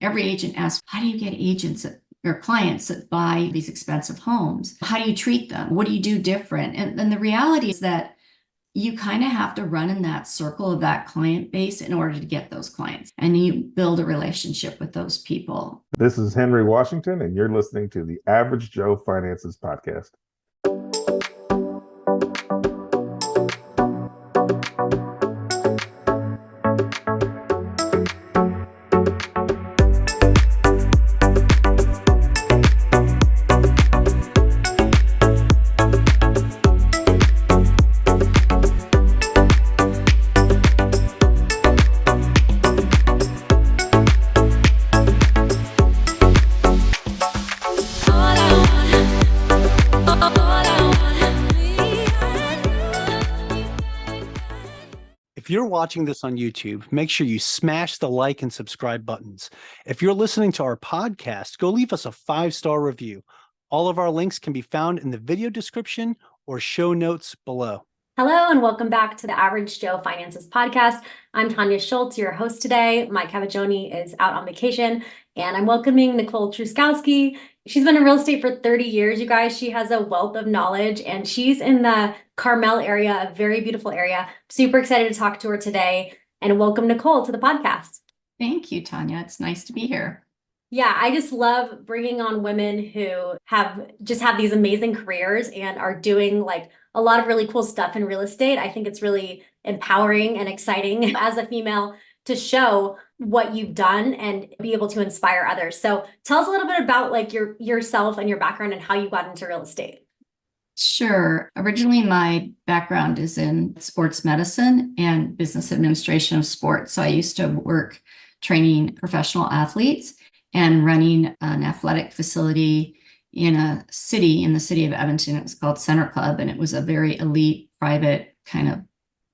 every agent asks, how do you get agents or clients that buy these expensive homes? How do you treat them? What do you do different? And the reality is that you kind of have to run in that circle of that client base in order to get those clients. And you build a relationship with those people. This is Henry Washington, and you're listening to the Average Joe Finances Podcast. If you're watching this on YouTube, make sure you smash the like and subscribe buttons. If you're listening to our podcast, go leave us a 5-star review. All of our links can be found in the video description or show notes below. Hello, and welcome back to the Average Joe Finances Podcast. I'm Tanya Schultz, your host today. Mike Cavagioni is out on vacation, and I'm welcoming Nicole Truszkowski. She's been in real estate for 30 years, you guys. She has a wealth of knowledge, and she's in the Carmel area, a very beautiful area. Super excited to talk to her today, and welcome Nicole to the podcast. Thank you, Tanya. It's nice to be here. Yeah, I just love bringing on women who have these amazing careers and are doing like a lot of really cool stuff in real estate. I think it's really empowering and exciting as a female to show what you've done and be able to inspire others. So tell us a little bit about like yourself and your background and how you got into real estate. Sure. Originally, my background is in sports medicine and business administration of sports. So I used to work training professional athletes and running an athletic facility in the city of Edmonton. It was called Center Club, and it was a very elite, private kind of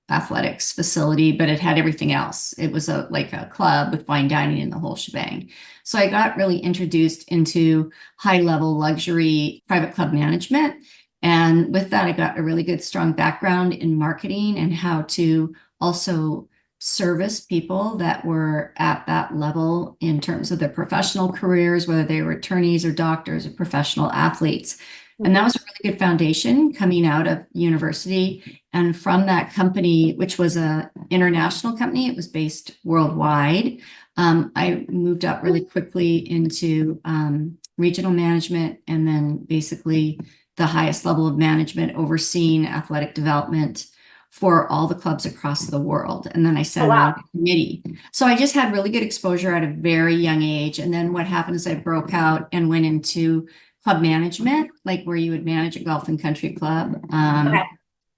athletics facility, but it had everything else. It was like a club with fine dining and the whole shebang. So I got really introduced into high-level luxury private club management. And with that, I got a really good, strong background in marketing and how to also service people that were at that level in terms of their professional careers, whether they were attorneys or doctors or professional athletes. And that was a really good foundation coming out of university. And from that company, which was an international company, it was based worldwide. I moved up really quickly into regional management, and then basically the highest level of management, overseeing athletic development for all the clubs across the world. And then I sat on a committee. So I just had really good exposure at a very young age. And then what happened is I broke out and went into club management, like where you would manage a golf and country club,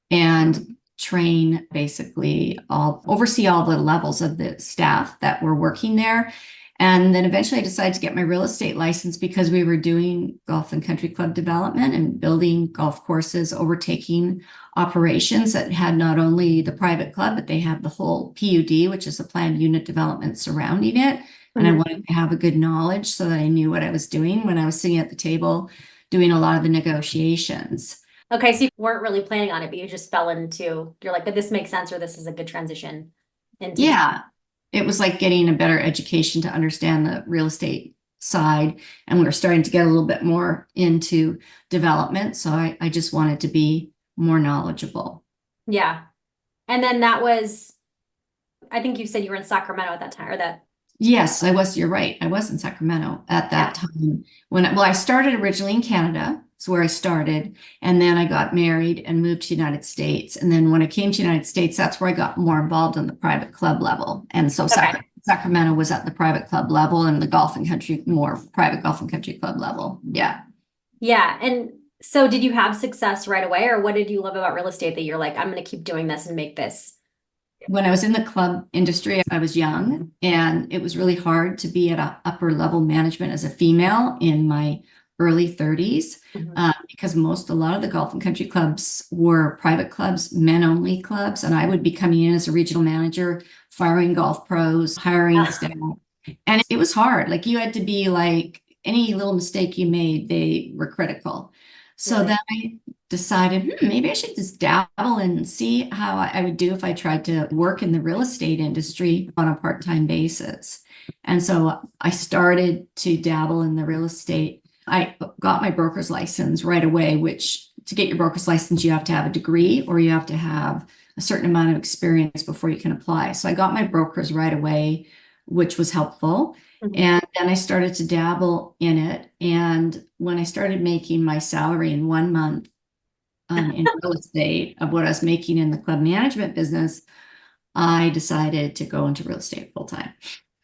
and train basically oversee all the levels of the staff that were working there. And then eventually I decided to get my real estate license because we were doing golf and country club development and building golf courses, overtaking operations that had not only the private club, but they had the whole PUD, which is the planned unit development surrounding it. And I wanted to have a good knowledge so that I knew what I was doing when I was sitting at the table doing a lot of the negotiations. Okay, so you weren't really planning on it, but you just fell into, you're like, but this makes sense, or this is a good transition into. Yeah. It was like getting a better education to understand the real estate side. And we were starting to get a little bit more into development. So I just wanted to be more knowledgeable. Yeah. And then that was, I think you said you were in Sacramento at that time, or that. Yes, I was. You're right. I was in Sacramento at that time. I started originally in Canada. It's where I started. And then I got married and moved to the United States. And then when I came to the United States, that's where I got more involved on the private club level. And so Sacramento was at the private club level, and the more private golf and country club level. Yeah. Yeah. And so did you have success right away, or what did you love about real estate that you're like, I'm going to keep doing this and make this? When I was in the club industry, I was young, and it was really hard to be at an upper level management as a female in my early 30s, because a lot of the golf and country clubs were private clubs, men only clubs. And I would be coming in as a regional manager, firing golf pros, hiring staff. And it was hard. Like, you had to be like, any little mistake you made, they were critical. So Really? then I decided, maybe I should just dabble and see how I would do if I tried to work in the real estate industry on a part-time basis. And so I started to dabble in the real estate. I got my broker's license right away, which to get your broker's license, you have to have a degree or you have to have a certain amount of experience before you can apply. So I got my broker's right away, which was helpful. Mhm. And then I started to dabble in it. And when I started making my salary in 1 month in real estate of what I was making in the club management business, I decided to go into real estate full time.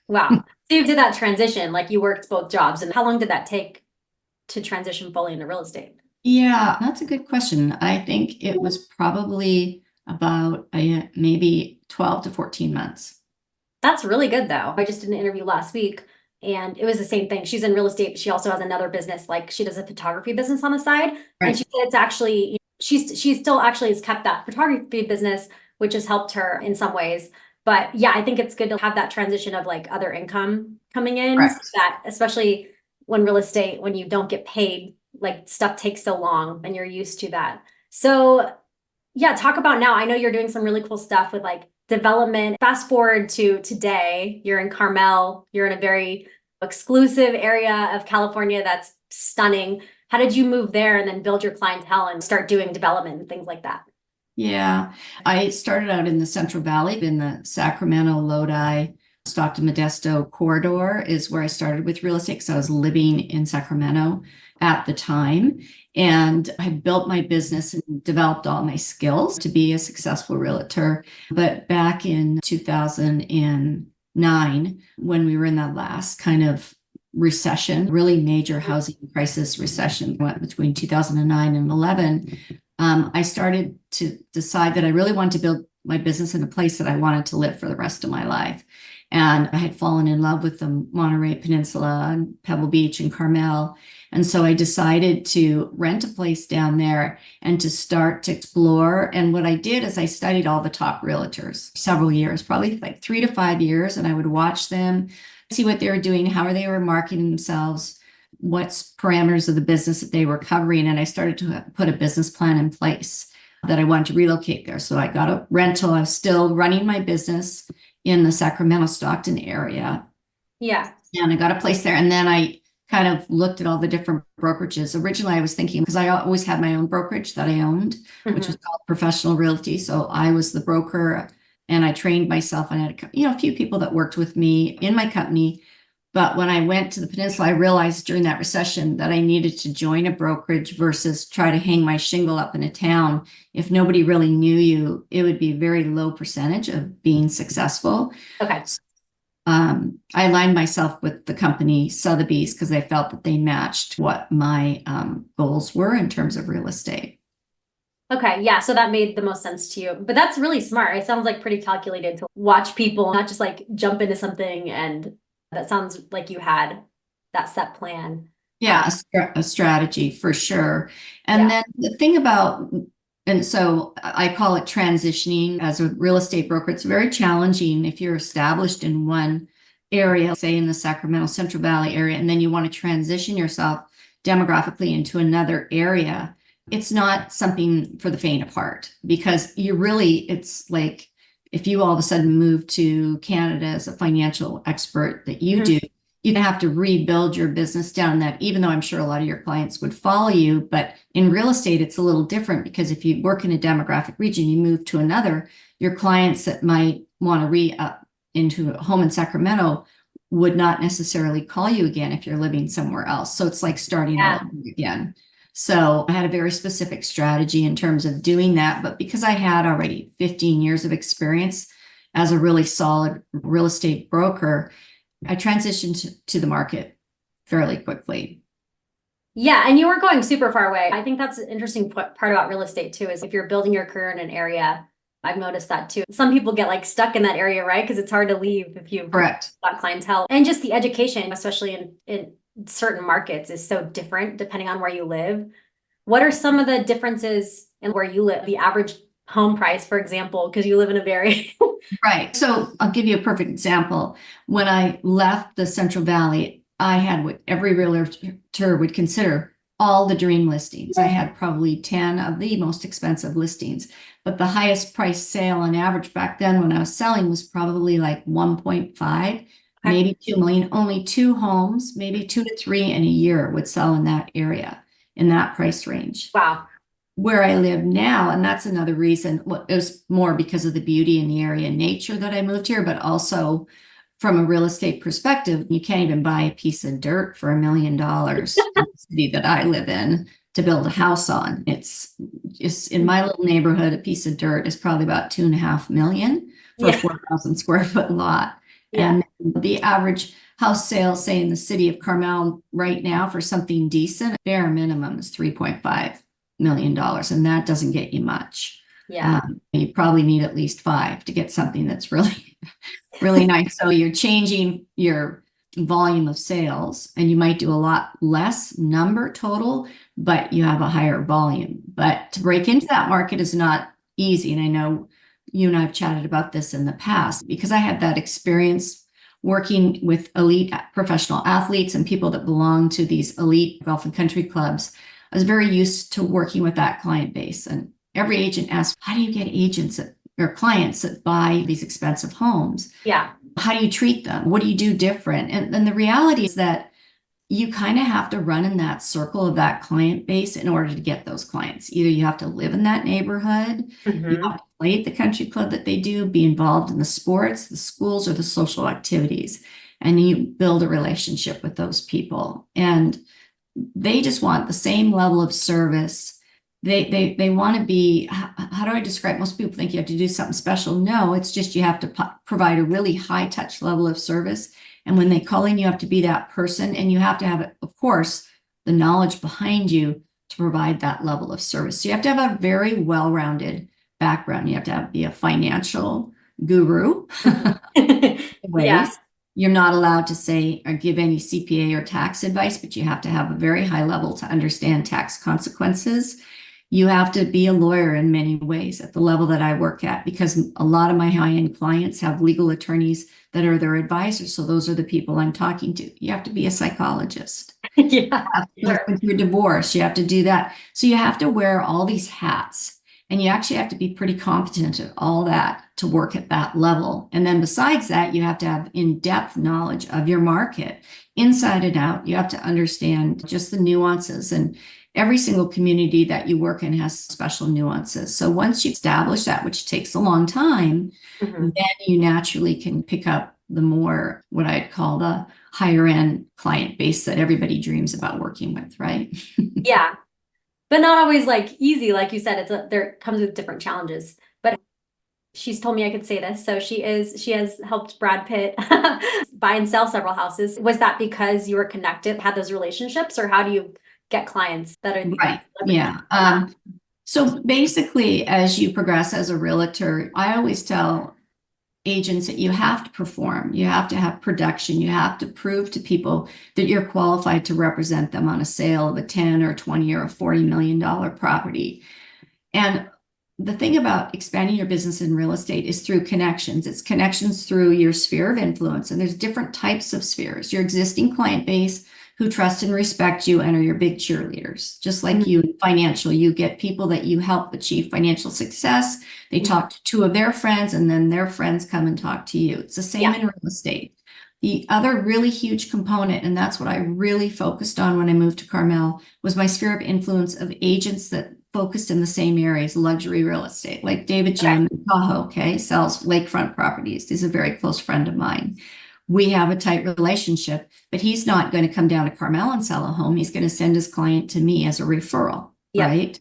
Wow. So you did that transition, like you worked both jobs. And how long did that take to transition fully into real estate? Yeah, that's a good question. I think it was probably about maybe 12 to 14 months. That's really good though. I just did an interview last week and it was the same thing. She's in real estate, but she also has another business, like she does a photography business on the side. Right. And she said it's actually, she still actually has kept that photography business, which has helped her in some ways. But yeah, I think it's good to have that transition of like other income coming in, so Correct. that especially when real estate, when you don't get paid, like stuff takes so long and you're used to that. So yeah, talk about now. I know you're doing some really cool stuff with like development. Fast forward to today, you're in Carmel, you're in a very exclusive area of California that's stunning. How did you move there and then build your clientele and start doing development and things like that? Yeah, I started out in the Central Valley, in the Sacramento, Lodi, Stockton, Modesto corridor is where I started with real estate because I was living in Sacramento at the time. And I built my business and developed all my skills to be a successful realtor. But back in 2009, when we were in that last kind of recession, really major housing crisis recession, went between 2009 and 11, I started to decide that I really wanted to build my business in a place that I wanted to live for the rest of my life. And I had fallen in love with the Monterey Peninsula and Pebble Beach and Carmel. And so I decided to rent a place down there and to start to explore. And what I did is I studied all the top realtors several years, probably like 3 to 5 years, and I would watch them, see what they were doing, how they were marketing themselves, what's parameters of the business that they were covering. And I started to put a business plan in place that I wanted to relocate there. So I got a rental. I was still running my business in the Sacramento, Stockton area. Yeah. And I got a place there. And then I kind of looked at all the different brokerages. Originally, I was thinking, because I always had my own brokerage that I owned, which was called Professional Realty. So I was the broker and I trained myself and I had a few people that worked with me in my company. But when I went to the peninsula, I realized during that recession that I needed to join a brokerage versus try to hang my shingle up in a town. If nobody really knew you, it would be a very low percentage of being successful. Okay. I aligned myself with the company Sotheby's because I felt that they matched what my goals were in terms of real estate. Okay. Yeah. So that made the most sense to you. But that's really smart. It sounds like pretty calculated to watch people, not just like jump into something. And that sounds like you had that set plan. Yeah, a strategy for sure. And then the thing about, and so I call it transitioning as a real estate broker. It's very challenging if you're established in one area, say in the Sacramento Central Valley area, and then you want to transition yourself demographically into another area. It's not something for the faint of heart because it's like if you all of a sudden move to Canada as a financial expert that you do, you have to rebuild your business down that, even though I'm sure a lot of your clients would follow you. But in real estate, it's a little different because if you work in a demographic region, you move to another, your clients that might want to re-up into a home in Sacramento would not necessarily call you again if you're living somewhere else. So it's like starting all over again. So I had a very specific strategy in terms of doing that. But because I had already 15 years of experience as a really solid real estate broker, I transitioned to the market fairly quickly. Yeah, and you weren't going super far away. I think that's an interesting part about real estate too, is if you're building your career in an area, I've noticed that too. Some people get like stuck in that area, right? Because it's hard to leave if you've got clientele. And just the education, especially in certain markets, is so different depending on where you live. What are some of the differences in where you live? The average home price, for example, because you live in a very Right. So I'll give you a perfect example. When I left the Central Valley, I had what every realtor would consider all the dream listings. I had probably 10 of the most expensive listings, but the highest price sale on average back then when I was selling was probably like 1.5, maybe 2 million. Only 2 homes, maybe 2 to 3 in a year would sell in that area, in that price range. Wow. Where I live now, and that's another reason, well, it was more because of the beauty in the area and nature that I moved here, but also from a real estate perspective, you can't even buy a piece of dirt for $1 million in the city that I live in to build a house on. It's just in my little neighborhood, a piece of dirt is probably about 2.5 million for a 4,000 square foot lot. And the average house sale, say in the city of Carmel right now for something decent, bare minimum is $3.5 million. And that doesn't get you much. You probably need at least 5 to get something that's really, really nice. So you're changing your volume of sales and you might do a lot less number total, but you have a higher volume. But to break into that market is not easy. And I know you and I have chatted about this in the past because I had that experience working with elite professional athletes and people that belong to these elite golf and country clubs. I was very used to working with that client base. And every agent asks, how do you get agents or clients that buy these expensive homes? How do you treat them? What do you do different? And the reality is that you kind of have to run in that circle of that client base in order to get those clients. Either you have to live in that neighborhood, you have to play at the country club that they do, be involved in the sports, the schools, or the social activities, and you build a relationship with those people. And they just want the same level of service. They want to be, how do I describe? Most people think you have to do something special. No, it's just you have to provide a really high touch level of service. And when they call in, you have to be that person and you have to have, of course, the knowledge behind you to provide that level of service. So you have to have a very well-rounded background. You have to be a financial guru. You're not allowed to say or give any CPA or tax advice, but you have to have a very high level to understand tax consequences. You have to be a lawyer in many ways at the level that I work at, because a lot of my high-end clients have legal attorneys that are their advisors. So those are the people I'm talking to. You have to be a psychologist. You have to work with your divorce. You have to do that. So you have to wear all these hats. And you actually have to be pretty competent at all that to work at that level. And then besides that, you have to have in-depth knowledge of your market, inside and out. You have to understand just the nuances. And every single community that you work in has special nuances. So once you establish that, which takes a long time, then you naturally can pick up the more, what I'd call the higher end client base that everybody dreams about working with, right? But not always like easy. Like you said, there comes with different challenges, but she's told me I could say this. So she has helped Brad Pitt buy and sell several houses. Was that because you were connected, had those relationships, or how do you get clients that are right? So basically, as you progress as a realtor, I always tell agents that you have to perform, you have to have production, you have to prove to people that you're qualified to represent them on a sale of a 10 or 20 or a $40 million property. And the thing about expanding your business in real estate is through connections. It's connections through your sphere of influence. And there's different types of spheres. Your existing client base who trust and respect you and are your big cheerleaders. Just like you in financial, you get people that you help achieve financial success. They talk to 2 of their friends and then their friends come and talk to you. It's the same in real estate. The other really huge component, and that's what I really focused on when I moved to Carmel, was my sphere of influence of agents that focused in the same areas, luxury real estate, like David Jim in Tahoe, sells lakefront properties. He's a very close friend of mine. We have a tight relationship, but he's not going to come down to Carmel and sell a home. He's going to send his client to me as a referral, right?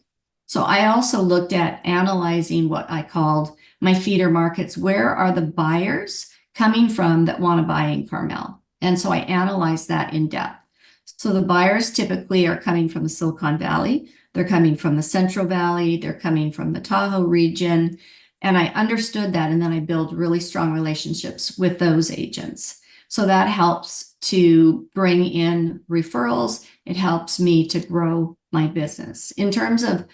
So I also looked at analyzing what I called my feeder markets. Where are the buyers coming from that want to buy in Carmel? And so I analyzed that in depth. So the buyers typically are coming from the Silicon Valley. They're coming from the Central Valley. They're coming from the Tahoe region. And I understood that. And then I built really strong relationships with those agents. So that helps to bring in referrals. It helps me to grow my business. In terms of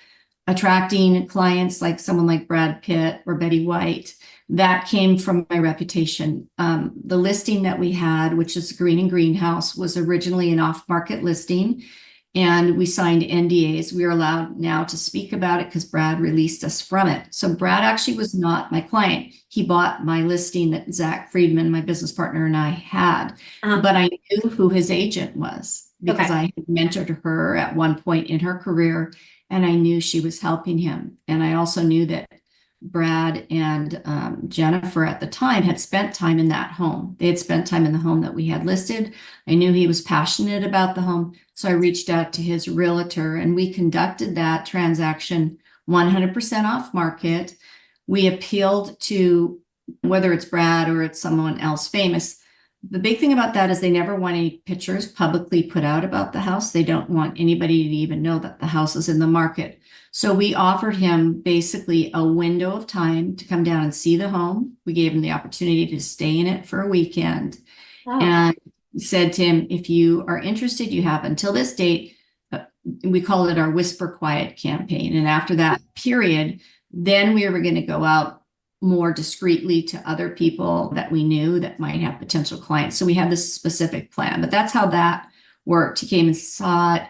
attracting clients like someone like Brad Pitt or Betty White, that came from my reputation. The listing that we had, which is Green and Greenhouse, was originally an off-market listing. and we signed NDAs. We are allowed now to speak about it because Brad released us from it. So Brad actually was not my client. He bought my listing that Zach Friedman, my business partner, and I had, but I knew who his agent was because I had mentored her at one point in her career, and I knew she was helping him. And I also knew that Brad and Jennifer at the time had spent time in that home. They had spent time in the home that we had listed. I knew he was passionate about the home. So I reached out to his realtor and we conducted that transaction 100% off market. We appealed to whether it's Brad or it's someone else famous. The big thing about that is they never want any pictures publicly put out about the house. They don't want anybody to even know that the house is in the market. So we offered him basically a window of time to come down and see the home. We gave him the opportunity to stay in it for a weekend. And said to him, if you are interested, you have until this date. We call it our Whisper Quiet campaign. And after that period, then we were going to go out more discreetly to other people that we knew that might have potential clients. So we had this specific plan, but that's how that worked. He came and saw it,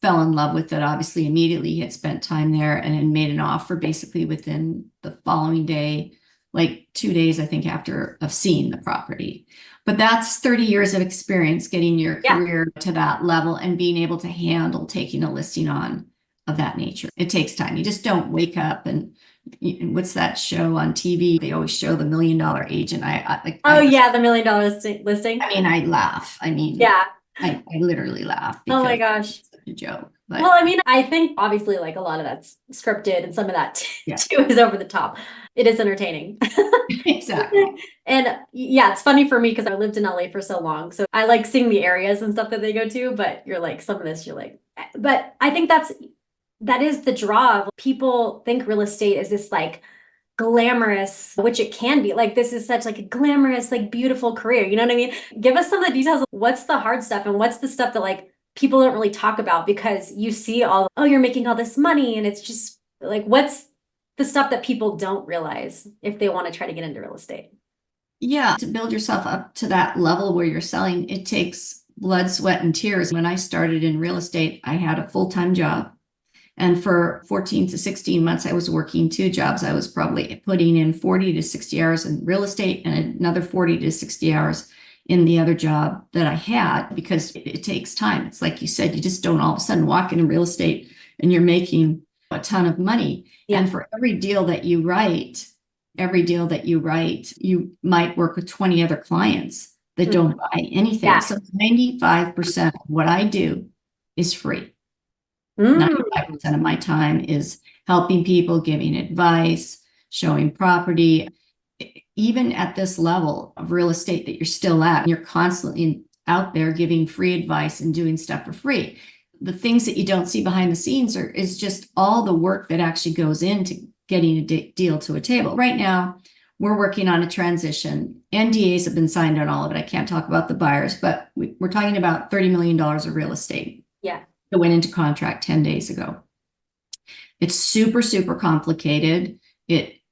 fell in love with it. Obviously, immediately he had spent time there and had made an offer basically within the following day, like 2 days, I think, after of seeing the property. But that's 30 years of experience getting your career to that level and being able to handle taking a listing on of that nature. It takes time. You just don't wake up and what's that show on TV? They always show the $1 million agent. The $1 million listing. I mean, I laugh. I mean, I literally laugh. Oh my gosh. It's such a joke. But well, I mean, I think obviously like a lot of that's scripted and some of that too is over the top. It is entertaining. Exactly. And yeah, it's funny for me because I lived in LA for so long. So I like seeing the areas and stuff that they go to, but you're like, some of this, you're like, but I think that is the draw of people think real estate is this like glamorous, which it can be. Like this is such like a glamorous, like beautiful career. You know what I mean? Give us some of the details of what's the hard stuff and what's the stuff that like people don't really talk about because you see all, oh, you're making all this money. And it's just like, what's the stuff that people don't realize if they want to try to get into real estate? Yeah, to build yourself up to that level where you're selling, it takes blood, sweat, and tears. When I started in real estate, I had a full-time job. And for 14 to 16 months, I was working 2 jobs. I was probably putting in 40 to 60 hours in real estate and another 40 to 60 hours in the other job that I had because it takes time. It's like you said, you just don't all of a sudden walk into real estate and you're making a ton of money. Yeah. And for every deal that you write, you might work with 20 other clients that don't buy anything. Yeah. So 95% of what I do is free. 95% of my time is helping people, giving advice, showing property. Even at this level of real estate that you're still at, you're constantly out there giving free advice and doing stuff for free. The things that you don't see behind the scenes is just all the work that actually goes into getting a deal to a table. Right now, we're working on a transition. NDAs have been signed on all of it. I can't talk about the buyers, but we're talking about $30 million of real estate. Yeah. That went into contract 10 days ago. It's super, super complicated.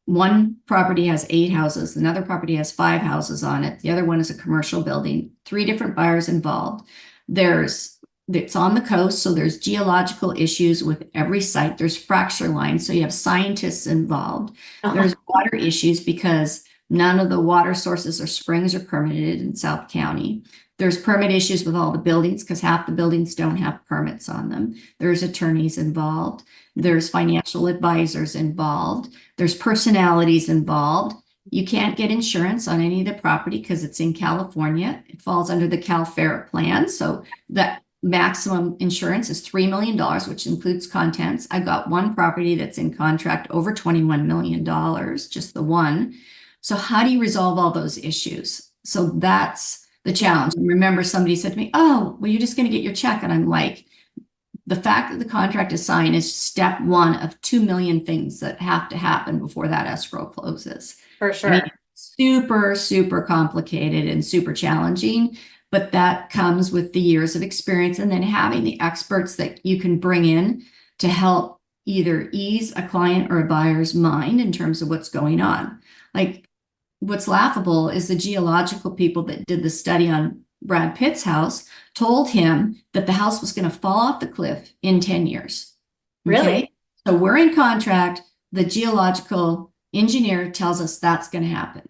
One property has 8 houses. Another property has 5 houses on it. The other one is a commercial building. 3 different buyers involved. It's on the coast, so there's geological issues with every site. There's fracture lines, so you have scientists involved. There's water issues because none of the water sources or springs are permitted in South County. There's permit issues with all the buildings because half the buildings don't have permits on them. There's attorneys involved. There's financial advisors involved. There's personalities involved. You can't get insurance on any of the property because it's in California. It falls under the CalFARE plan. So that maximum insurance is $3 million, which includes contents. I've got one property that's in contract over $21 million, just the one. So how do you resolve all those issues? So that's the challenge. And remember, somebody said to me, oh, well, you're just going to get your check. And I'm like, the fact that the contract is signed is step 1 of 2 million things that have to happen before that escrow closes. For sure. I mean, super, super complicated and super challenging, but that comes with the years of experience and then having the experts that you can bring in to help either ease a client or a buyer's mind in terms of what's going on. Like, what's laughable is the geological people that did the study on Brad Pitt's house told him that the house was going to fall off the cliff in 10 years. Really? So we're in contract. The geological engineer tells us that's going to happen.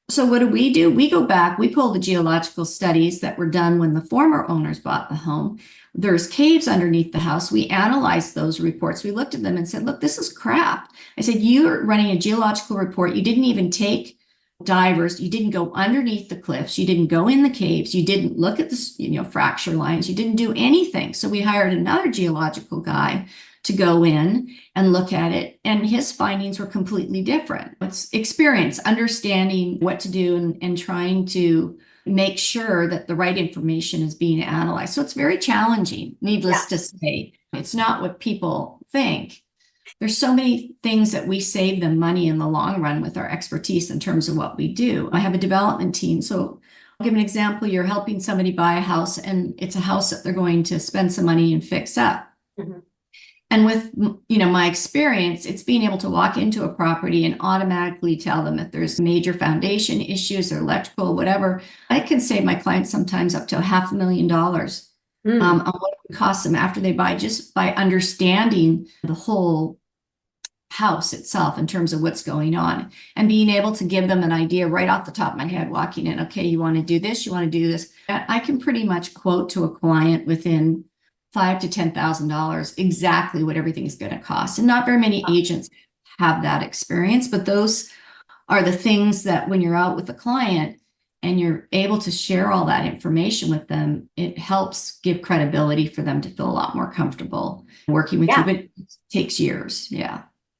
So what do? We go back, we pull the geological studies that were done when the former owners bought the home. There's caves underneath the house. We analyzed those reports. We looked at them and said, look, this is crap. I said, you're running a geological report. You didn't even take divers. You didn't go underneath the cliffs. You didn't go in the caves. You didn't look at the, fracture lines. You didn't do anything. So we hired another geological guy to go in and look at it. And his findings were completely different. It's experience, understanding what to do and trying to make sure that the right information is being analyzed. So it's very challenging, needless to say. It's not what people think. There's so many things that we save them money in the long run with our expertise in terms of what we do. I have a development team. So I'll give an example. You're helping somebody buy a house, and it's a house that they're going to spend some money and fix up. Mm-hmm. And with, my experience, it's being able to walk into a property and automatically tell them if there's major foundation issues or electrical, whatever. I can save my clients sometimes up to $500,000 on what it would cost them after they buy, just by understanding the whole house itself in terms of what's going on and being able to give them an idea right off the top of my head, walking in, okay, you want to do this, you want to do this. I can pretty much quote to a client within $5,000 to $10,000 exactly what everything is going to cost. And not very many agents have that experience, but those are the things that when you're out with a client and you're able to share all that information with them, it helps give credibility for them to feel a lot more comfortable working with you, but it takes years.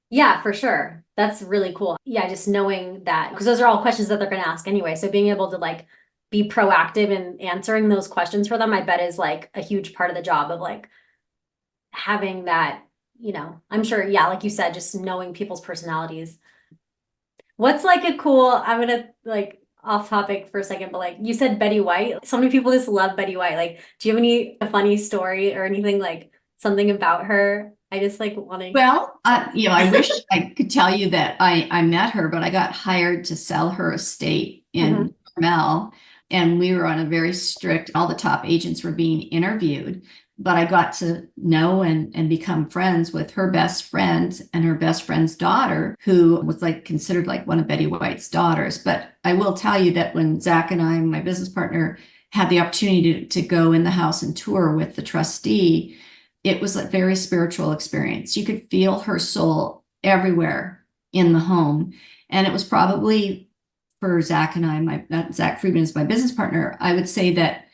Yeah, for sure. That's really cool. Yeah, just knowing that, because those are all questions that they're going to ask anyway. So being able to be proactive in answering those questions for them, I bet is a huge part of the job of having that, I'm sure, like you said, just knowing people's personalities. What's a cool, I'm gonna off topic for a second, but you said Betty White. So many people just love Betty White. Do you have any funny story or anything, something about her? I just want to. Well, I wish I could tell you that I met her, but I got hired to sell her estate in Carmel. And we were on a very strict, all the top agents were being interviewed, but I got to know and become friends with her best friend and her best friend's daughter, who was considered one of Betty White's daughters. But I will tell you that when Zach and I, my business partner, had the opportunity to go in the house and tour with the trustee, it was a very spiritual experience. You could feel her soul everywhere in the home. And it was probably, for Zach and I, Zach Friedman is my business partner, I would say that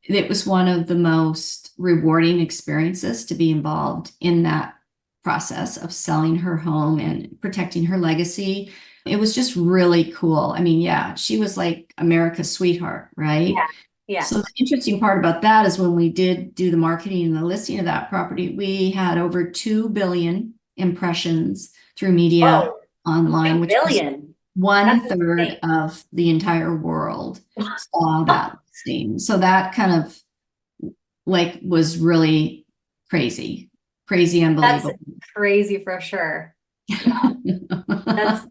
it was one of the most rewarding experiences to be involved in that process of selling her home and protecting her legacy. It was just really cool. I mean, she was America's sweetheart, right? Yeah. So the interesting part about that is when we did do the marketing and the listing of that property, we had over 2 billion impressions through media online, which was 1/3 of the entire world saw that listing. So that kind of was really crazy, unbelievable. That's crazy for sure. That's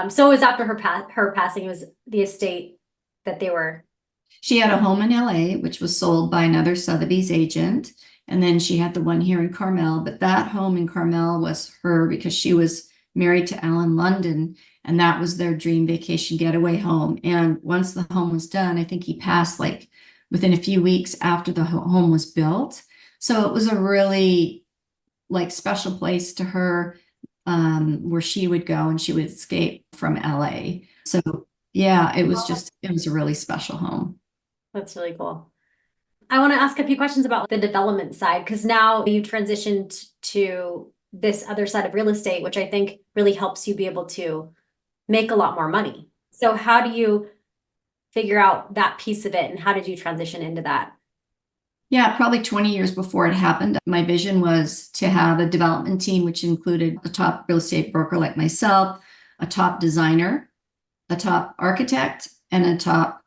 so it was after her passing, it was the estate that they were. She had a home in LA, which was sold by another Sotheby's agent. And then she had the one here in Carmel, but that home in Carmel was her because she was married to Alan London, and that was their dream vacation getaway home. And once the home was done, I think he passed within a few weeks after the home was built. So it was a really special place to her, where she would go and she would escape from LA. So it was a really special home. That's really cool. I want to ask a few questions about the development side, because now you transitioned to this other side of real estate, which I think really helps you be able to make a lot more money. So how do you figure out that piece of it, and how did you transition into that? Yeah, probably 20 years before it happened, my vision was to have a development team, which included a top real estate broker like myself, a top designer, a top architect, and a top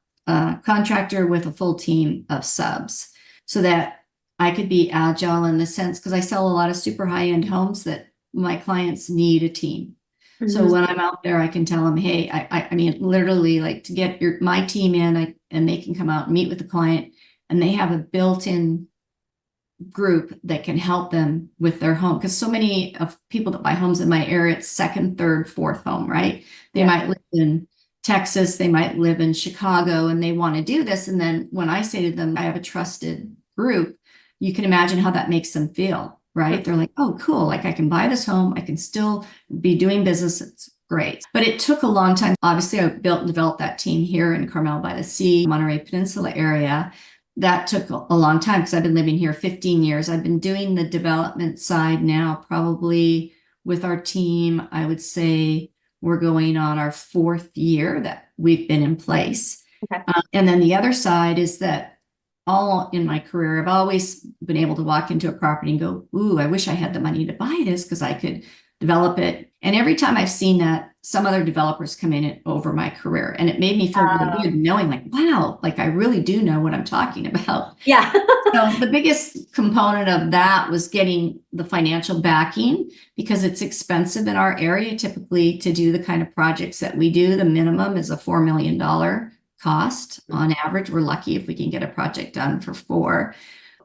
contractor with a full team of subs, so that I could be agile in the sense, because I sell a lot of super high-end homes that my clients need a team. So when I'm out there, I can tell them, hey, I mean, literally to get my team in, and they can come out and meet with the client, and they have a built-in group that can help them with their home. Because so many of people that buy homes in my area, it's second, third, fourth home, right? They might live in Texas, they might live in Chicago, and they want to do this. And then when I say to them, I have a trusted group, you can imagine how that makes them feel, right? They're like, oh, cool. Like I can buy this home. I can still be doing business. It's great. But it took a long time. Obviously, I built and developed that team here in Carmel by the Sea, Monterey Peninsula area. That took a long time because I've been living here 15 years. I've been doing the development side now, probably with our team. I would say we're going on our 4th year that we've been in place. Okay. And then the other side is that all in my career, I've always been able to walk into a property and go, ooh, I wish I had the money to buy this because I could develop it. And every time I've seen that, some other developers come in over my career, and it made me feel really good knowing like, wow, like I really do know what I'm talking about. Yeah. So the biggest component of that was getting the financial backing, because it's expensive in our area typically to do the kind of projects that we do. The minimum is a $4 million cost on average. We're lucky if we can get a project done for 4,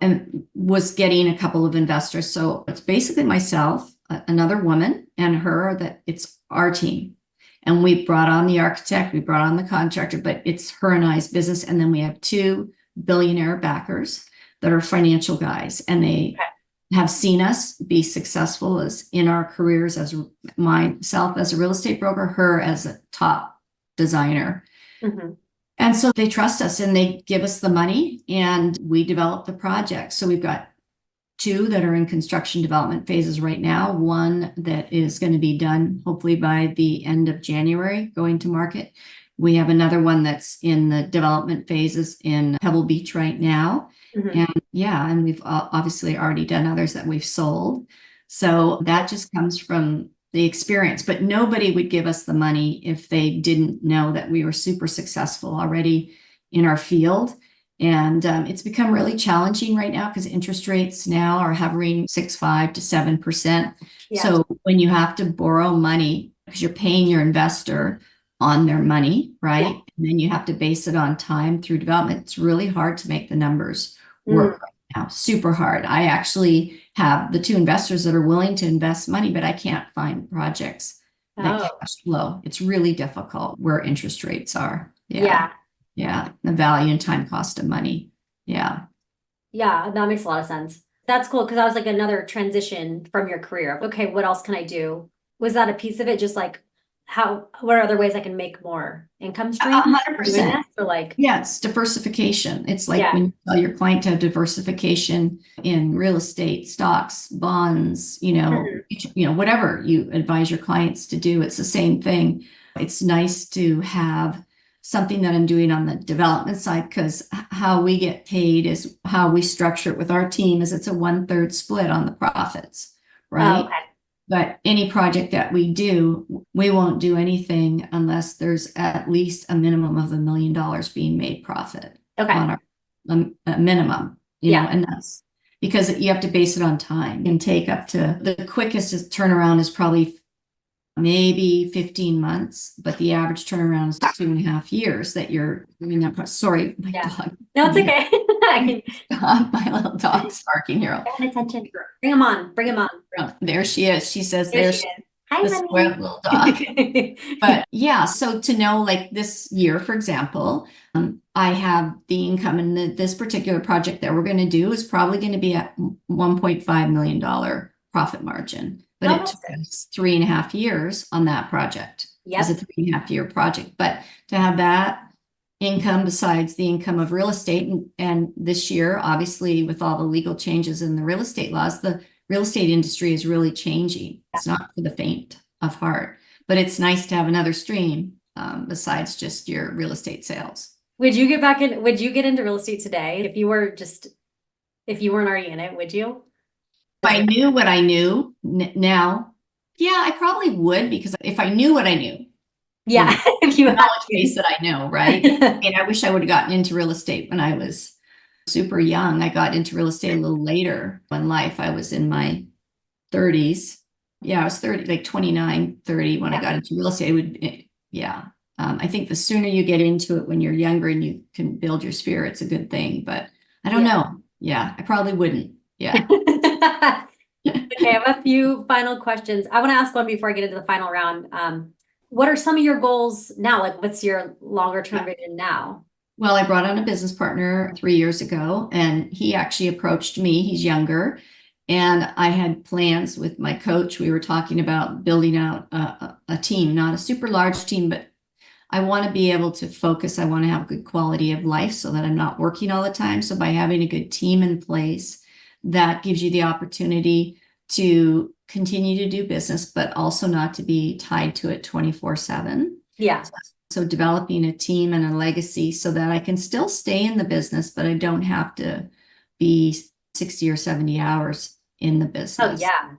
and was getting a couple of investors. So it's basically myself, another woman, and her, that it's our team. And we brought on the architect, we brought on the contractor, but it's her and I's business. And then we have 2 billionaire backers that are financial guys, and they have seen us be successful as in our careers, as myself as a real estate broker, her as a top designer. Mm-hmm. And so they trust us and they give us the money and we develop the project. So we've got 2 that are in construction development phases right now. 1 that is going to be done hopefully by the end of January, going to market. We have another one that's in the development phases in Pebble Beach right now. Mm-hmm. And we've obviously already done others that we've sold. So that just comes from the experience, but nobody would give us the money if they didn't know that we were super successful already in our field. And it's become really challenging right now because interest rates now are hovering 6.5 to 7%. Yeah. So when you have to borrow money because you're paying your investor on their money, right? Yeah. And then you have to base it on time through development. It's really hard to make the numbers work right now. Super hard. I actually have the 2 investors that are willing to invest money, but I can't find projects that cash flow. It's really difficult where interest rates are. Yeah. Yeah. The value and time cost of money. Yeah. Yeah, that makes a lot of sense. That's cool, because I was like another transition from your career. Okay, what else can I do? Was that a piece of it? Just like what are other ways I can make more income streams? 100%. Or like, yeah, it's diversification. It's like Yeah. when you tell your client to have diversification in real estate, stocks, bonds, whatever you advise your clients to do, it's the same thing. It's nice to have something that I'm doing on the development side, because how we get paid is how we structure it with our team is it's a 1/3 split on the profits, right? okay. But any project that we do, we won't do anything unless there's at least a minimum of $1 million being made profit Okay. on a minimum, Yeah. and that's because you have to base it on time. It can take up to the quickest turnaround is probably maybe 15 months, but the average turnaround is 2.5 years that you're doing that. Sorry, my Yeah. dog. No, it's okay. I can My little dog's barking here. pay attention. Bring him on. Bring him on. Oh, there she is. She says, There "There's she is. Hi, the honey. spoiled little dog." But yeah, so to know, like this year, for example, I have the income in this particular project that we're going to do is probably going to be at $1.5 million profit margin. But Oh, it that's took good. us 3.5 years on that project. It was a Yep. 3.5 year project. But to have that income besides the income of real estate, and this year, obviously, with all the legal changes in the real estate laws, the real estate industry is really changing. It's not for the faint of heart, but it's nice to have another stream besides just your real estate sales. Would you get into real estate today if you weren't already in it, would you? If I knew what I knew now, yeah, I probably would, because if I knew what I knew, Yeah. If you had knowledge base that I know, right? And I wish I would have gotten into real estate when I was super young. I got into real estate a little later in life. I was in my 30s. Yeah, I was 30, like 29, 30 when I got into real estate. I think the sooner you get into it when you're younger and you can build your sphere, it's a good thing. But I don't know. Yeah, I probably wouldn't. Yeah. Okay, I have a few final questions. I want to ask one before I get into the final round. What are some of your goals now? Like, what's your longer term vision now? Well, I brought on a business partner 3 years ago, and he actually approached me. He's younger, and I had plans with my coach. We were talking about building out a team, not a super large team, but I want to be able to focus. I want to have good quality of life so that I'm not working all the time. So by having a good team in place, that gives you the opportunity to continue to do business, but also not to be tied to it 24/7. Yeah. So developing a team and a legacy so that I can still stay in the business, but I don't have to be 60 or 70 hours in the Oh, business. yeah.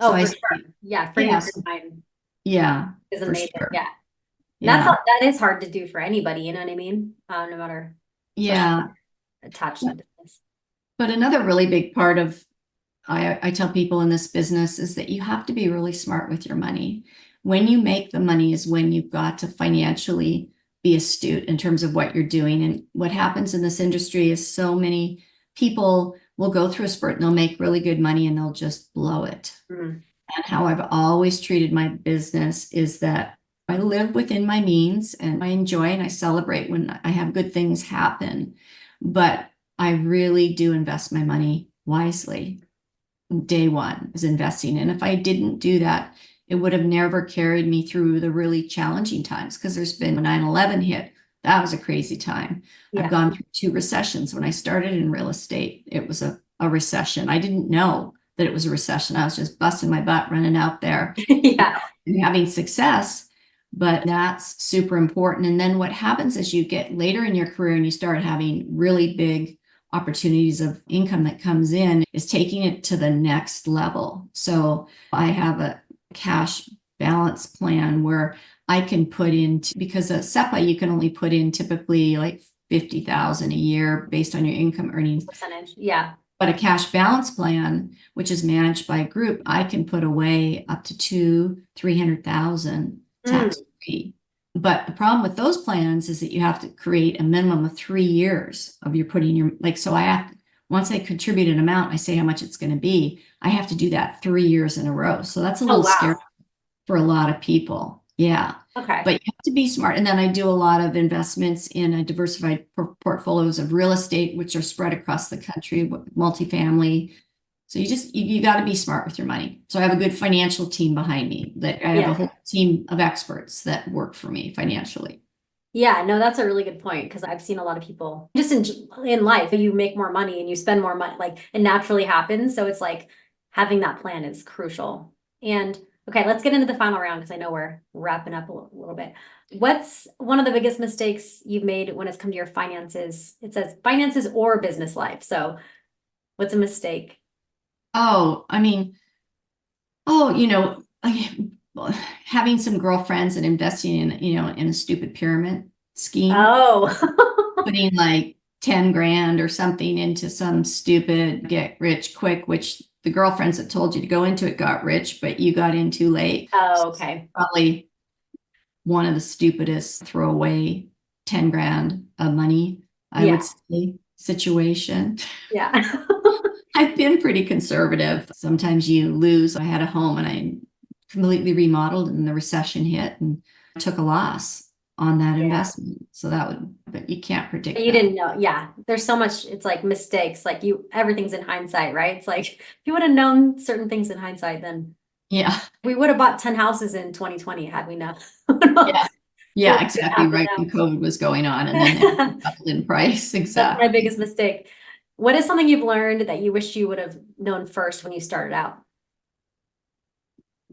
So Oh, I for say, sure. Yeah. Freeing yeah, up your time yeah, is for amazing. sure. Yeah. Yeah. That is hard to do for anybody, you know what I mean? No matter, especially Yeah. not attached to the business. But another really big part of I tell people in this business is that you have to be really smart with your money. When you make the money is when you've got to financially be astute in terms of what you're doing. And what happens in this industry is so many people will go through a spurt and they'll make really good money and they'll just blow it. Mhm. And how I've always treated my business is that I live within my means and I enjoy and I celebrate when I have good things happen. But I really do invest my money wisely. Day one is investing. And if I didn't do that, it would have never carried me through the really challenging times because there's been 9/11 hit. That was a crazy time. Yeah. I've gone through 2 recessions. When I started in real estate, it was a recession. I didn't know that it was a recession. I was just busting my butt running out there Yeah. and having success. But that's super important. And then what happens is you get later in your career and you start having really big opportunities of income that comes in is taking it to the next level. So I have a cash balance plan where I can put into, because a SEPA, you can only put in typically like 50,000 a year based on your income earnings. Percentage. Yeah. But a cash balance plan, which is managed by a group, I can put away up to 300,000 tax free. But the problem with those plans is that you have to create a minimum of 3 years of your putting your, like, so I have, once I contribute an amount, I say how much it's going to be. I have to do that 3 years in a row. So that's a little scary for a lot of people. Yeah. Okay. But you have to be smart. And then I do a lot of investments in a diversified portfolios of real estate, which are spread across the country, multifamily. So you got to be smart with your money. So I have a good financial team behind me that I have a whole team of experts that work for me financially. Yeah, no, that's a really good point because I've seen a lot of people just in life, you make more money and you spend more money, like it naturally happens. So it's like having that plan is crucial. And okay, let's get into the final round because I know we're wrapping up a little bit. What's one of the biggest mistakes you've made when it's come to your finances? It says finances or business life. So what's a mistake? Oh, I mean, having some girlfriends and investing in a stupid pyramid scheme, putting like 10 grand or something into some stupid get rich quick, which the girlfriends that told you to go into it got rich, but you got in too late. Oh, okay. Probably one of the stupidest throwaway 10 grand of money, I would say, situation. Yeah. I've been pretty conservative. Sometimes you lose. I had a home and I completely remodeled and the recession hit and took a loss on that investment. So but you can't predict You didn't know. Yeah. There's so much, it's like mistakes, like everything's in hindsight, right? It's like, if you would have known certain things in hindsight, then we would have bought 10 houses in 2020 had we known. Yeah, exactly. Right when COVID was going on and then it doubled in price. Exactly. That's my biggest mistake. What is something you've learned that you wish you would have known first when you started out?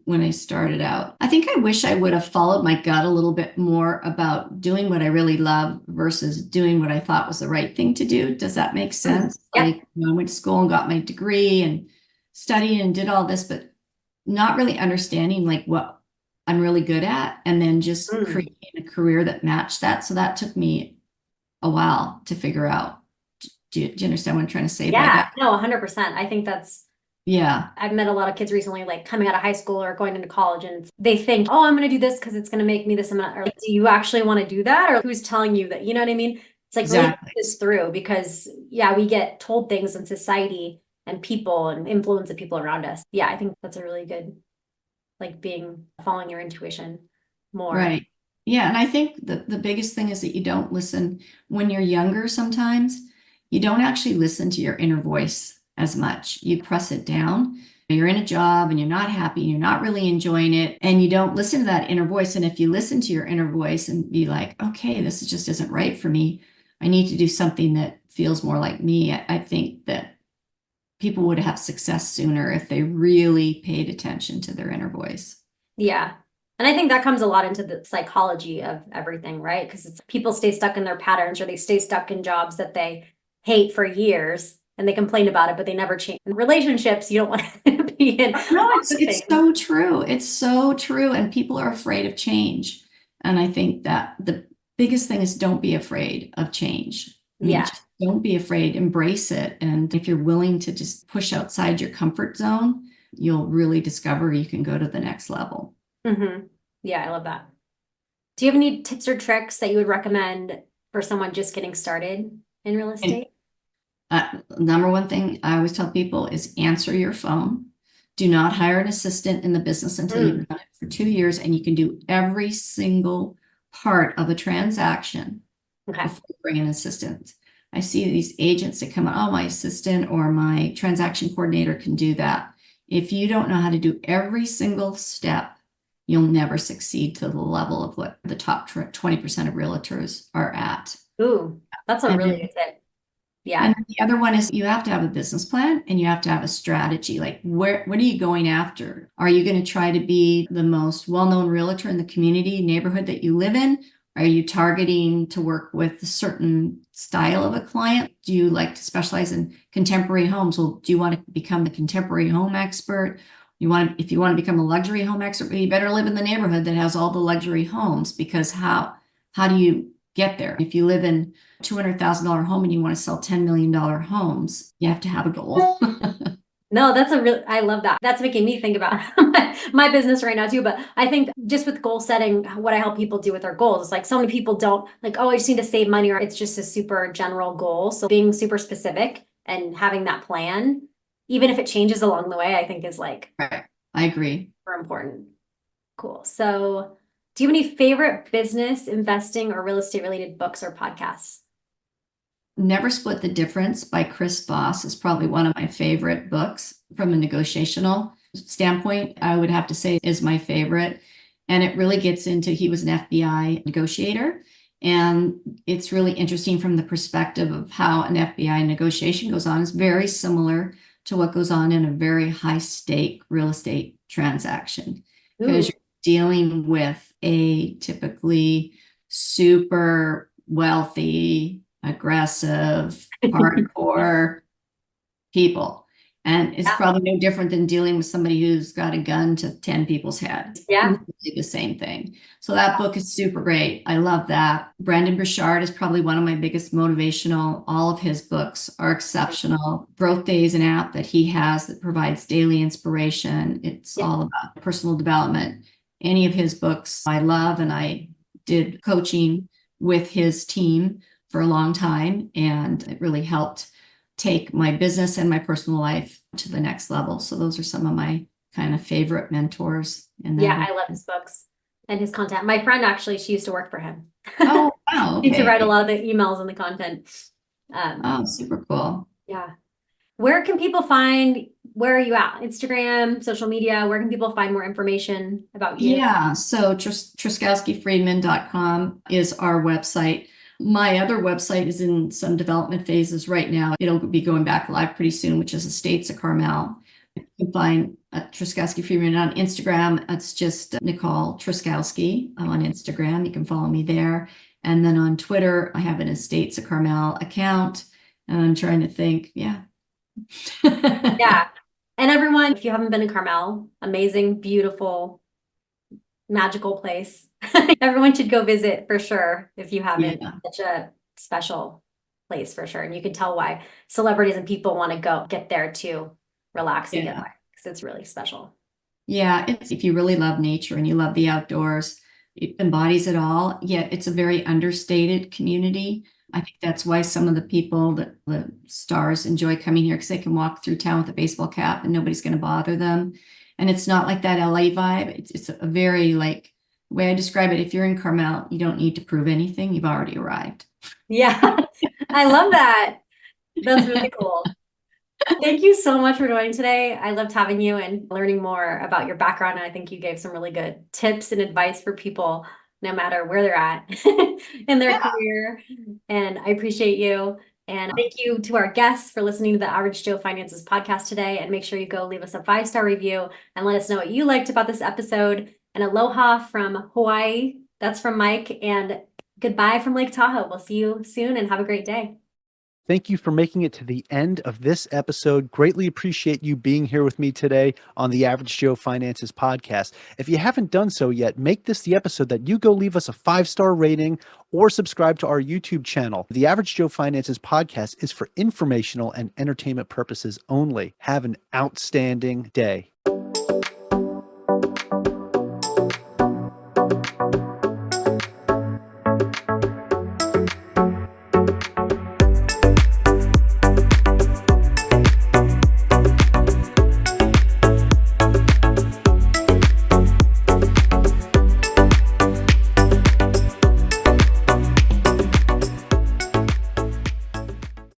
When I started out, I think I wish I would have followed my gut a little bit more about doing what I really love versus doing what I thought was the right thing to do. Does that make sense? Like, I went to school and got my degree and studied and did all this, but not really understanding like what I'm really good at, and then just creating a career that matched that. So that took me a while to figure out. Do you understand what I'm trying to say by that? No, 100%. I think that's Yeah, I've met a lot of kids recently, like coming out of high school or going into college, and they think, oh, I'm going to do this because it's going to make me this amount. Or like, do you actually want to do that? Or who's telling you that? You know what I mean? It's like really think exactly. this through because, yeah, we get told things in society and people and influence of people around us. Yeah, I think that's a really good, like following your intuition more. Right. Yeah. And I think the biggest thing is that you don't listen when you're younger sometimes. You don't actually listen to your inner voice as much. You press it down. You're in a job and you're not happy, you're not really enjoying it, and you don't listen to that inner voice. And if you listen to your inner voice and be like, okay, just isn't right for me, I need to do something that feels more like me, I think that people would have success sooner if they really paid attention to their inner voice. Yeah. And I think that comes a lot into the psychology of everything, right? Because it's people stay stuck in their patterns or they stay stuck in jobs that they hate for years and they complain about it, but they never change. In relationships, you don't want to be in No, all the it's things. so true. It's so true. And people are afraid of change. And I think that the biggest thing is don't be afraid of change. I mean, Yeah. just don't be afraid, embrace it. And if you're willing to just push outside your comfort zone, you'll really discover you can go to the next level. Yeah, I love that. Do you have any tips or tricks that you would recommend for someone just getting started in real estate? Number one thing I always tell people is answer your phone. Do not hire an assistant in the business until you've done it for 2 years and you can do every single part of a transaction Okay. before you bring an assistant. I see these agents that come, oh, my assistant or my transaction coordinator can do that. If you don't know how to do every single step, you'll never succeed to the level of what the top 20% of realtors are at. Ooh, that's a And really then good tip. Yeah. and the other one is you have to have a business plan and you have to have a strategy. Like what are you going after? Are you going to try to be the most well-known realtor in the community, neighborhood that you live in? Are you targeting to work with a certain style of a client? Do you like to specialize in contemporary homes? Well, do you want to become the contemporary home expert? If you want to become a luxury home expert, well, you better live in the neighborhood that has all the luxury homes because how do you get there? If you live in $200,000 home and you want to sell $10 million homes, you have to have a goal. No, I love that. That's making me think about my business right now too. But I think just with goal setting, what I help people do with their goals is like so many people don't like, oh, I just need to save money, or it's just a super general goal. So being super specific and having that plan, even if it changes along the way, I think is like Right. I agree. super important. Cool. So do you have any favorite business, investing, or real estate related books or podcasts? Never Split the Difference by Chris Voss is probably one of my favorite books from a negotiational standpoint. I would have to say is my favorite. And it really gets into, he was an FBI negotiator. And it's really interesting from the perspective of how an FBI negotiation goes on. It's very similar to what goes on in a very high stake real estate transaction because Ooh, you're dealing with a typically super wealthy, aggressive, hardcore people. And it's yeah. probably no different than dealing with somebody who's got a gun to 10 people's head. Yeah. Really the same thing. So that book is super great. I love that. Brandon Burchard is probably one of my biggest motivational. All of his books are exceptional. Growth Day is an app that he has that provides daily inspiration. It's Yeah. all about personal development. Any of his books I love, and I did coaching with his team for a long time, and it really helped take my business and my personal life to the next level. So those are some of my kind of favorite mentors in that. Yeah, I love his books and his content. My friend actually, she used to work for him. Oh, wow. She used to write a Okay. lot of the emails and the content. Oh, super cool. Yeah. Where can people find, where are you at? Instagram, social media, where can people find more information about you? Yeah. So truskowskifriedman.com is our website. My other website is in some development phases right now. It'll be going back live pretty soon, which is Estates of Carmel. You can find Truskowski Freeman on Instagram. It's just Nicole Truszkowski on Instagram. You can follow me there. And then on Twitter, I have an Estates of Carmel account. And I'm trying to think. Yeah. Yeah. And everyone, if you haven't been to Carmel, amazing, beautiful, magical place. Everyone should go visit for sure if you haven't. Yeah. Such a special place for sure. And you can tell why celebrities and people want to go get there too. relaxing Yeah. it because it's really special. Yeah, it's if you really love nature and you love the outdoors, it embodies it all. Yet it's a very understated community. I think that's why some of the people that the stars enjoy coming here because they can walk through town with a baseball cap and nobody's going to bother them. And it's not like that LA vibe. It's a very like the way I describe it. If you're in Carmel, you don't need to prove anything. You've already arrived. Yeah, I love that. That's really cool. Thank you so much for joining today. I loved having you and learning more about your background. And I think you gave some really good tips and advice for people, no matter where they're at in their career. And I appreciate you. And thank you to our guests for listening to the Average Joe Finances podcast today. And make sure you go leave us a 5-star review and let us know what you liked about this episode. And aloha from Hawaii. That's from Mike. And goodbye from Lake Tahoe. We'll see you soon and have a great day. Thank you for making it to the end of this episode. Greatly appreciate you being here with me today on the Average Joe Finances podcast. If you haven't done so yet, make this the episode that you go leave us a 5-star rating or subscribe to our YouTube channel. The Average Joe Finances podcast is for informational and entertainment purposes only. Have an outstanding day.